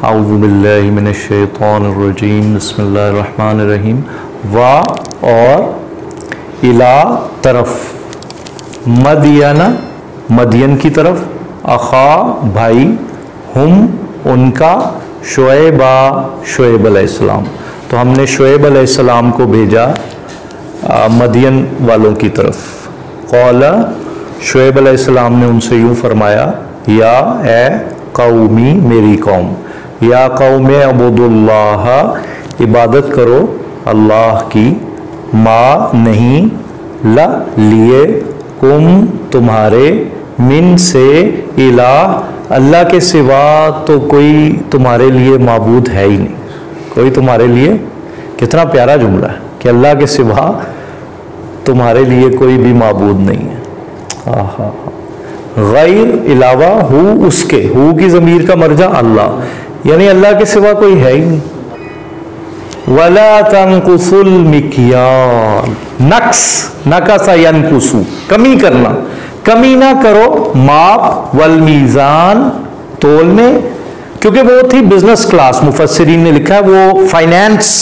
اعوذ باللہ من الشیطان الرجیم بسم اللہ الرحمن الرحیم. وا اور الا طرف, مدین مدین کی طرف, اخا بھائی, ہم ان کا, شعیبہ شعیب علیہ السلام. تو ہم نے شعیب علیہ السلام کو بھیجا مدین والوں کی طرف. قال شعیب علیہ السلام نے ان سے یوں فرمایا, یا اے قومی میری قوم, یا قوم عبد اللہ عبادت کرو اللہ کی, ما نہیں, لا لیے, کم تمہارے, من سے, الہ اللہ کے سوا تو کوئی تمہارے لیے معبود ہے ہی نہیں. کوئی تمہارے لیے, کتنا پیارا جملہ ہے کہ اللہ کے سوا تمہارے لیے کوئی بھی معبود نہیں ہے. غیر علاوہ, ہو اس کے, ہو کی ضمیر کا مرجع اللہ, یعنی اللہ کے سوا کوئی ہے ہی نہیں. وَلَا تَنْقُصُوا الْمِكْيَالَ, نقص, نقص ينقصو, کمی کرنا, کمی نہ کرو, ماپ, والمیزان, تول میں, کیونکہ وہ تھی بزنس کلاس. مفسرین نے لکھا ہے وہ فائنینس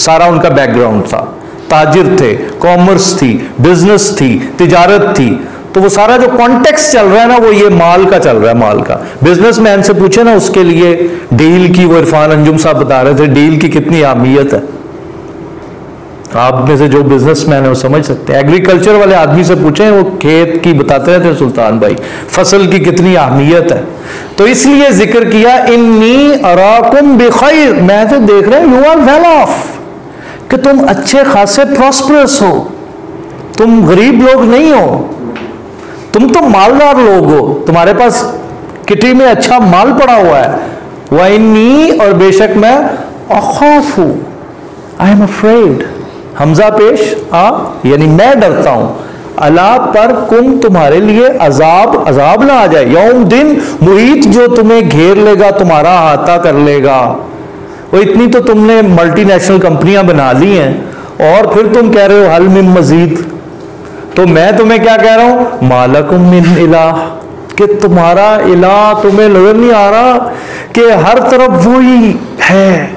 سارا ان کا بیک گراؤنڈ تھا, تاجر تھے, کامرس تھی, بزنس تھی, تجارت تھی. تو وہ سارا جو کانٹیکس چل رہا ہے نا وہ یہ مال کا چل رہا ہے, مال کا. بزنس مین سے پوچھے نا اس کے لیے ڈیل کی, وہ عرفان انجم صاحب بتا رہے تھے ڈیل کی کتنی اہمیت ہے. آپ میں سے جو بزنس مین ہے وہ سمجھ سکتے ہیں. ایگریکلچر والے آدمی سے پوچھیں, وہ کھیت کی بتاتے رہتے ہیں سلطان بھائی, فصل کی کتنی اہمیت ہے. تو اس لیے ذکر کیا, انی اراکم بخیر, میں تو دیکھ رہا ہوں یو آر ویل آف, کہ تم اچھے خاصے پراسپرس ہو, تم غریب لوگ نہیں ہو, تم تو مالدار لوگ ہو, تمہارے پاس کٹی میں اچھا مال پڑا ہوا ہے. وَإِنِّي, اور بے شک میں, اخاف, I am afraid, حمزہ پیش آ, یعنی میں ڈرتا ہوں, اللہ پر, کم تمہارے لیے, عذاب, عذاب نہ آ جائے, یوم دن محیط جو تمہیں گھیر لے گا, تمہارا احاطہ کر لے گا. وہ اتنی تو تم نے ملٹی نیشنل کمپنیاں بنا لی ہیں اور پھر تم کہہ رہے ہو حل من مزید. تو میں تمہیں کیا کہہ رہا ہوں, مالکم من الہ, کہ تمہارا الہ تمہیں نظر نہیں آ رہا کہ ہر طرف وہی ہے,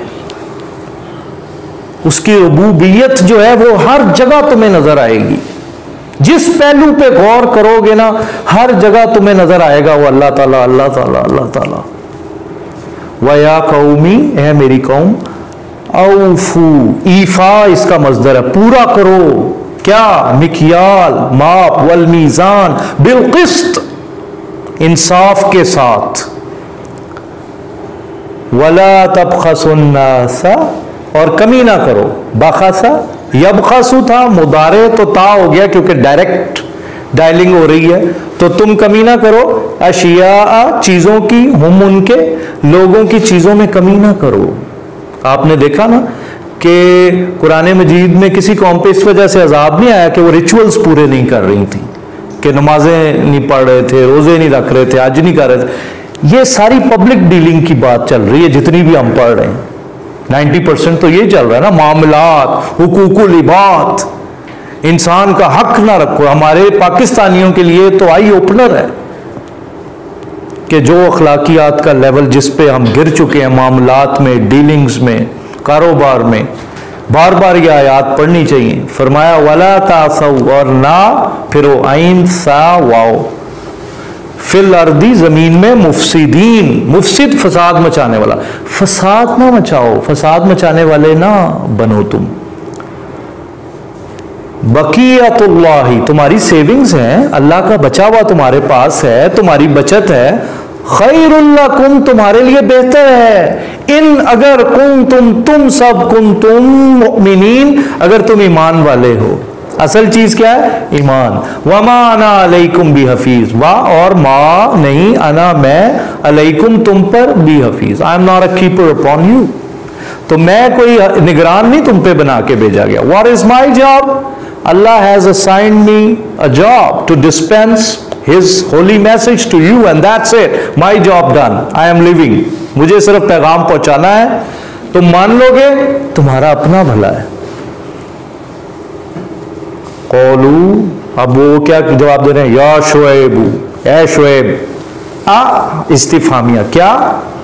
اس کی ربوبیت جو ہے وہ ہر جگہ تمہیں نظر آئے گی. جس پہلو پہ غور کرو گے نا ہر جگہ تمہیں نظر آئے گا وہ اللہ تعالیٰ, اللہ تعالیٰ, اللہ تعالیٰ. وَيَا قَوْمِ, اے میری قوم, اوفو, ایفا اس کا مصدر ہے, پورا کرو, کیا, مکیال, ماپ, والمیزان, بالقسط, انصاف کے ساتھ. وَلَا تَبْخَسُوا النَّاسَ, اور کمی نہ کرو, بخسا, یبخسو تھا, مضارع تو تا ہو گیا کیونکہ ڈائریکٹ ڈائلنگ ہو رہی ہے, تو تم کمی نہ کرو, اشیاء, چیزوں کی, ہم ان کے, لوگوں کی چیزوں میں کمی نہ کرو. آپ نے دیکھا نا کہ قرآن مجید میں کسی قوم پہ اس وجہ سے عذاب نہیں آیا کہ وہ ریچولز پورے نہیں کر رہی تھیں, کہ نمازیں نہیں پڑھ رہے تھے, روزے نہیں رکھ رہے تھے, حج نہیں کر رہے تھے. یہ ساری پبلک ڈیلنگ کی بات چل رہی ہے جتنی بھی ہم پڑھ رہے ہیں, 90% تو یہ چل رہا ہے نا, معاملات, حقوق العباد, انسان کا حق نہ رکھو. ہمارے پاکستانیوں کے لیے تو آئی اوپنر ہے کہ جو اخلاقیات کا لیول جس پہ ہم گر چکے ہیں معاملات میں, ڈیلنگز میں, کاروبار میں, بار بار یہ آیات پڑھنی چاہیے. فرمایا وَلَا تَعْثَوْا, اور نہ پھرو, عین سا واو, فی الارض, زمین میں, مفسدین, مفسد فساد مچانے والا, فساد نہ مچاؤ, فساد مچانے والے نہ بنو تم. بقیت اللہ, تمہاری سیونگز ہیں, اللہ کا بچا ہوا تمہارے پاس ہے, تمہاری بچت ہے, خیر لکم, تمہارے لیے بہتر ہے, ان اگر تم سب کنتم مؤمنین, اگر تم ایمان والے ہو. اصل چیز کیا ہے, ایمان. وما انا علیکم بحفیظ, وا اور ما نہیں, انا میں, علیکم تم پر, بحفیظ, I am not a keeper upon you, تو میں کوئی نگران نہیں تم پہ بنا کے بھیجا گیا. What is my job? Allah has assigned me a job to dispense His holy message to you and that's it. My job done. I am living. مجھے صرف پیغام پہنچانا ہے, تم مان لو گے تمہارا اپنا بھلا ہے. قولو, اب وہ کیا جواب دے رہے ہیں, یا شعیب, اے شعیب, استفہامیہ, کیا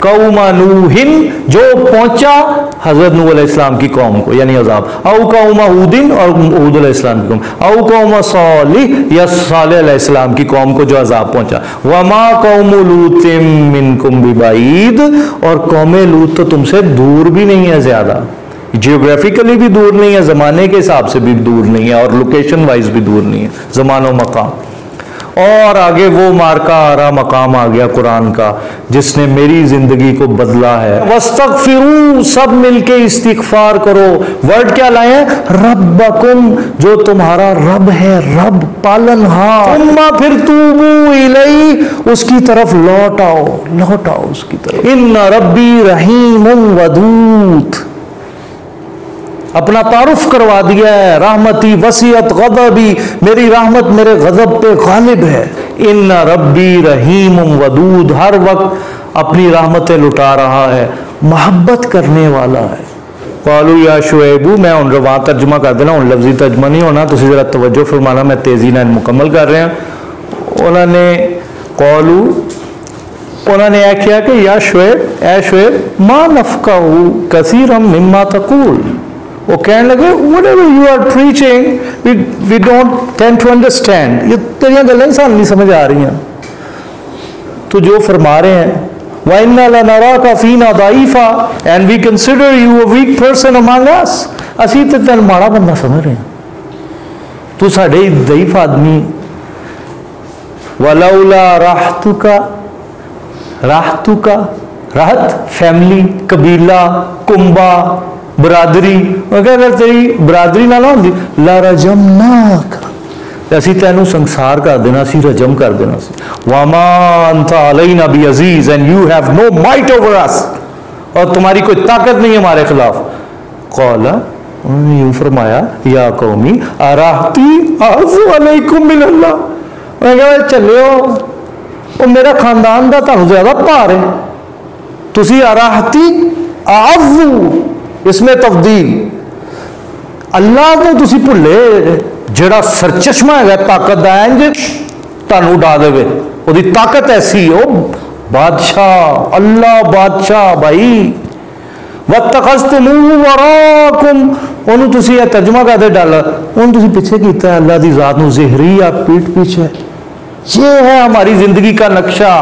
قوم نوح جو پہنچا حضرت نوح علیہ السلام کی قوم کو یعنی عذاب، او قوم ہود اور ہود علیہ السلام کی قوم، او قوم صالح یا صالح علیہ السلام کی قوم کو جو عذاب پہنچا، وما قوم لوط منکم ببعید اور قوم لوط تو تم سے دور بھی نہیں ہے زیادہ، جیوگرافیکلی بھی دور نہیں ہے، زمانے کے حساب سے بھی دور نہیں ہے اور لوکیشن وائز بھی دور نہیں ہے، زمان و مقام۔ اور آگے وہ مارکا آ رہا مقام آ گیا قرآن کا جس نے میری زندگی کو بدلا ہے۔ وَاسْتَغْفِرُوا سب مل کے استغفار کرو، ورڈ کیا لائے ہیں؟ ربکم جو تمہارا رب ہے، رب پالن ہاں، ثم پھر توبوا الیہ اس کی طرف لوٹ آؤ اس کی طرف، ان ربی رحیم ودود، اپنا تعارف کروا دیا ہے، رحمتی وسعت غضبی میری رحمت میرے غضب پہ غالب ہے، ان ربی رحیم ودود ہر وقت اپنی رحمتیں لٹا رہا ہے، محبت کرنے والا ہے۔ قالوا یا شعیب، میں ان رواں ترجمہ کر دینا، ان لفظی ترجمہ نہیں ہونا، تو ذرا توجہ فرمانا، میں تیزی نہ مکمل کر رہے ہیں۔ انہوں نے قالوا انہوں نے یہ کیا کہ یا شعیب اے شعیب ما نفقہ کثیرا مما تقول، وہ کہنے لگے whatever you are preaching we don't tend to understand، یہ تیریاں گلیں انسان نہیں سمجھ آ رہی ہیں، تو جو فرما رہے ہیں وَإِنَّا لَنَرَاكَ فِينَا ضَعِيفًا and we consider you a weak person among us، اسی تو تین ماڑا بندہ سمجھ رہے ہیں، تو ساڑھے ضعیف آدمی۔ وَلَوْلَا رَحْتُكَ رحت فیملی، قبیلہ، کنبہ، برادری، اگر تیری برادری نہ ہوندی لَرَجَمْنَاكَ اسی تینوں سنسار کر دینا سی، رجم کر دینا سی، وَمَا أَنْتَ عَلَيْنَا بِعَزِيزٍ and you have no might over us، اور تمہاری کوئی طاقت نہیں ہمارے خلاف۔ قَالَ انہوں نے یوں فرمایا یا قومی اَرَحْتِي أَعْزُ عَلَيْكُمْ مِنَ اللَّهِ، میں کہا چلے ہو وہ میرا خاندان دا تہوں زیادہ پار ہے، تسی اَرَحْتِي أَعْزُ اس میں تفضیل، اللہ تو تسی بھلے جڑا سرچشمہ ہے طاقت دا ہے تانوں اڈا دے، وہ دی طاقت ایسی ہو، بادشاہ اللہ بادشاہ بھائی۔ وَاتَّخَذْتُمُوهُ وَرَاءَكُمْ انہوں تسی یہ ترجمہ کر دے ڈالا، انہوں تسی پیچھے کیتا ہے اللہ دی ذات نو ظہری یا پیٹ پیچھے، یہ ہے ہماری زندگی کا نقشہ۔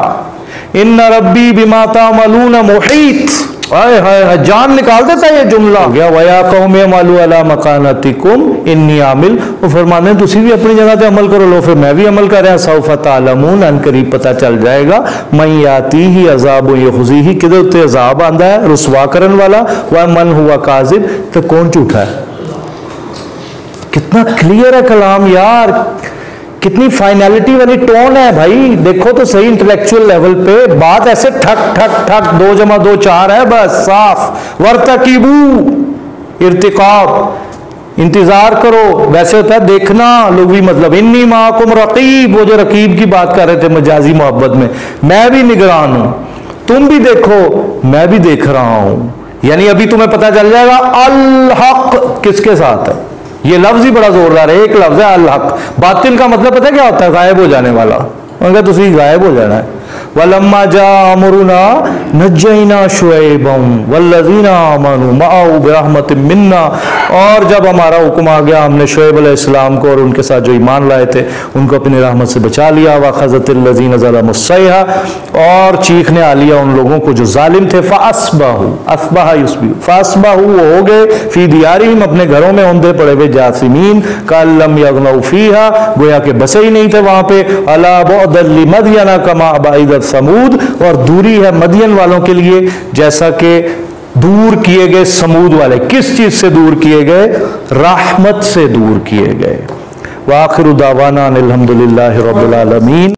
ان ربی بما تعملون محیط، آئے ہائے جان نکال دیتا ہے یہ جملہ گیا۔ وَيَا قَوْمِ اعْمَلُوا عَلَىٰ مَكَانَتِكُمْ إِنِّي عَامِلٌ، وہ فرماتے ہیں تسی بھی اپنی جگہ تے عمل کرو، لو پھر میں بھی عمل کر رہا ہوں، سَوْفَ تَعْلَمُونَ ان قریب پتہ چل جائے گا، مَن يَأْتِيهِ عَذَابٌ يُخْزِيهِ کدھر تے عذاب آندا ہے رسوا کرن والا، وَمَنْ هُوَ كَاذِبٌ تو کون جھوٹا ہے۔ کتنا کلیئر ہے کلام یار، کتنی فائنلٹی والی ٹون ہے بھائی، دیکھو تو صحیح انٹلیکچوئل لیول پہ بات ایسے ٹھک ٹھک ٹھک 2 + 2 = 4 ہے بس صاف۔ وَارْتَقِبُوا ارتقاب، انتظار کرو، ویسے ہوتا ہے دیکھنا لغوی مطلب، انی معکم رقیب، وہ جو رقیب کی بات کر رہے تھے مجازی محبت میں بھی نگران ہوں، تم بھی دیکھو میں بھی دیکھ رہا ہوں، یعنی ابھی تمہیں پتہ چل جائے گا الحق کس کے ساتھ ہے۔ یہ لفظ ہی بڑا زوردار ہے، ایک لفظ ہے الحق، باطل کا مطلب پتہ کیا ہوتا ہے؟ غائب ہو جانے والا، ان کا تسی غائب ہو جانا ہے۔ وَلَمَّا جَاءَ أَمْرُنَا نَجَّيْنَا شُعَيْبًا وَالَّذِينَ آمَنُوا مَعَهُ بِرَحْمَةٍ مِنَّا، اور جب ہمارا حکم آ گیا ہم نے شعیب علیہ السلام کو اور ان کے ساتھ جو ایمان لائے تھے ان کو اپنی رحمت سے بچا لیا۔ وَأَخَذَتِ الَّذِينَ ظَلَمُوا الصَّيْحَةُ اور چیخنے آ لیا ان لوگوں کو جو ظالم تھے، فَأَصْبَحُوا أَصْبَحَ يُصْبِحُ فَأَصْبَحُوا وہ ہو گئے فِي دِيَارِهِمْ اپنے گھروں میں اوندے پڑے ہوئے، جاثمین كَأَن لَّمْ يَغْنَوْا فِيهَا گویا کہ بسے ہی نہیں تھے وہاں پہ۔ أَلَا بُعْدًا لِّمَدْيَنَ كَمَا بَعِدَتْ ثمود اور دوری ہے مدین والوں کے لیے جیسا کہ دور کیے گئے سمود والے۔ کس چیز سے دور کیے گئے؟ رحمت سے دور کیے گئے۔ وآخر دعوانا الحمدللہ رب العالمین۔